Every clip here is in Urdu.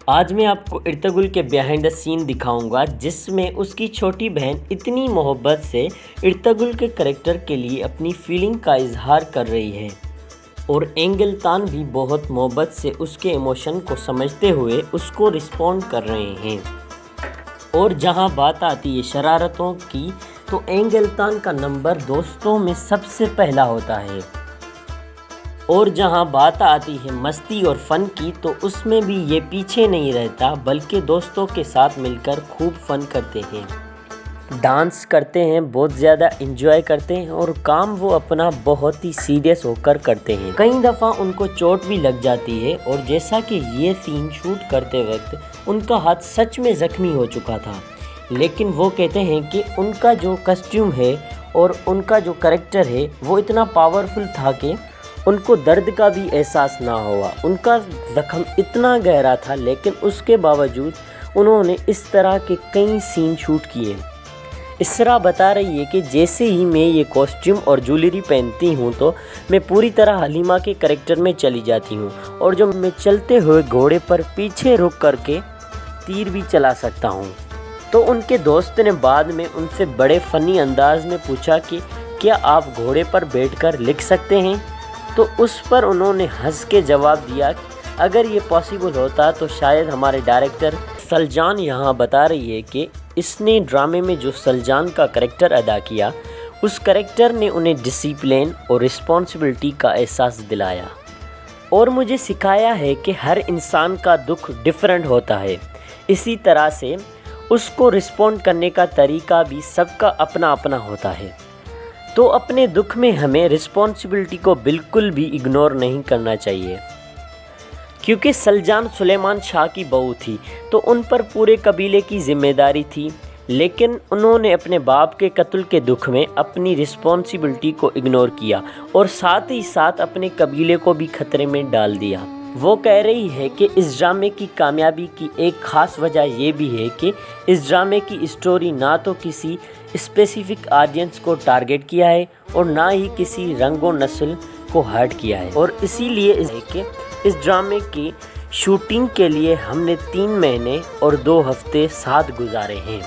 آج میں آپ کو ارطغرل کے بیہائنڈ دا سین دکھاؤں گا جس میں اس کی چھوٹی بہن اتنی محبت سے ارطغرل کے کریکٹر کے لیے اپنی فیلنگ کا اظہار کر رہی ہے اور انگلتان بھی بہت محبت سے اس کے ایموشن کو سمجھتے ہوئے اس کو رسپونڈ کر رہے ہیں۔ اور جہاں بات آتی ہے شرارتوں کی تو انگلتان کا نمبر دوستوں میں سب سے پہلا ہوتا ہے، اور جہاں بات آتی ہے مستی اور فن کی تو اس میں بھی یہ پیچھے نہیں رہتا بلکہ دوستوں کے ساتھ مل کر خوب فن کرتے ہیں، ڈانس کرتے ہیں، بہت زیادہ انجوائے کرتے ہیں اور کام وہ اپنا بہت ہی سیریس ہو کر کرتے ہیں۔ کئی دفعہ ان کو چوٹ بھی لگ جاتی ہے اور جیسا کہ یہ سین شوٹ کرتے وقت ان کا ہاتھ سچ میں زخمی ہو چکا تھا، لیکن وہ کہتے ہیں کہ ان کا جو کسٹیوم ہے اور ان کا جو کریکٹر ہے وہ اتنا پاورفل تھا کہ ان کو درد کا بھی احساس نہ ہوا۔ ان کا زخم اتنا گہرا تھا لیکن اس کے باوجود انہوں نے اس طرح کے کئی سین شوٹ کیے۔ اسرا بتا رہی ہے کہ جیسے ہی میں یہ کاسٹیوم اور جویلری پہنتی ہوں تو میں پوری طرح حلیمہ کے کریکٹر میں چلی جاتی ہوں، اور جو میں چلتے ہوئے گھوڑے پر پیچھے رک کر کے تیر بھی چلا سکتا ہوں۔ تو ان کے دوست نے بعد میں ان سے بڑے فنی انداز میں پوچھا کہ کیا آپ گھوڑے پر بیٹھ کر لکھ سکتے ہیں؟ تو اس پر انہوں نے ہنس کے جواب دیا اگر یہ پاسیبل ہوتا تو شاید ہمارے ڈائریکٹر سلجان یہاں بتا رہی ہے کہ اس نے ڈرامے میں جو سلجان کا کریکٹر ادا کیا اس کریکٹر نے انہیں ڈسپلن اور رسپانسبلٹی کا احساس دلایا اور مجھے سکھایا ہے کہ ہر انسان کا دکھ ڈیفرنٹ ہوتا ہے، اسی طرح سے اس کو رسپونڈ کرنے کا طریقہ بھی سب کا اپنا اپنا ہوتا ہے۔ تو اپنے دکھ میں ہمیں رسپانسبلٹی کو بالکل بھی اگنور نہیں کرنا چاہیے، کیونکہ سلجان سلیمان شاہ کی بہو تھی تو ان پر پورے قبیلے کی ذمہ داری تھی، لیکن انہوں نے اپنے باپ کے قتل کے دکھ میں اپنی رسپانسبلٹی کو اگنور کیا اور ساتھ ہی ساتھ اپنے قبیلے کو بھی خطرے میں ڈال دیا۔ وہ کہہ رہی ہے کہ اس ڈرامے کی کامیابی کی ایک خاص وجہ یہ بھی ہے کہ اس ڈرامے کی اسٹوری نہ تو کسی اسپیسیفک آڈینس کو ٹارگٹ کیا ہے اور نہ ہی کسی رنگ و نسل کو ہرٹ کیا ہے، اور اسی لیے اس ڈرامے کی شوٹنگ کے لیے ہم نے 3 مہینے اور 2 ہفتے ساتھ گزارے ہیں،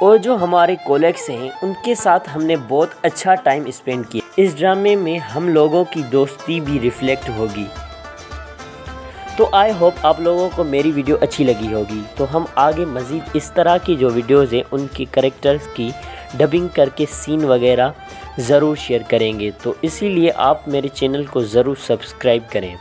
اور جو ہمارے کولیگس ہیں ان کے ساتھ ہم نے بہت اچھا ٹائم اسپینڈ کیا۔ اس ڈرامے میں ہم لوگوں کی دوستی بھی ریفلیکٹ ہوگی۔ تو آئی ہوپ آپ لوگوں کو میری ویڈیو اچھی لگی ہوگی، تو ہم آگے مزید اس طرح کی جو ویڈیوز ہیں ان کی کریکٹرز کی ڈبنگ کر کے سین وغیرہ ضرور شیئر کریں گے، تو اسی لیے آپ میرے چینل کو ضرور سبسکرائب کریں۔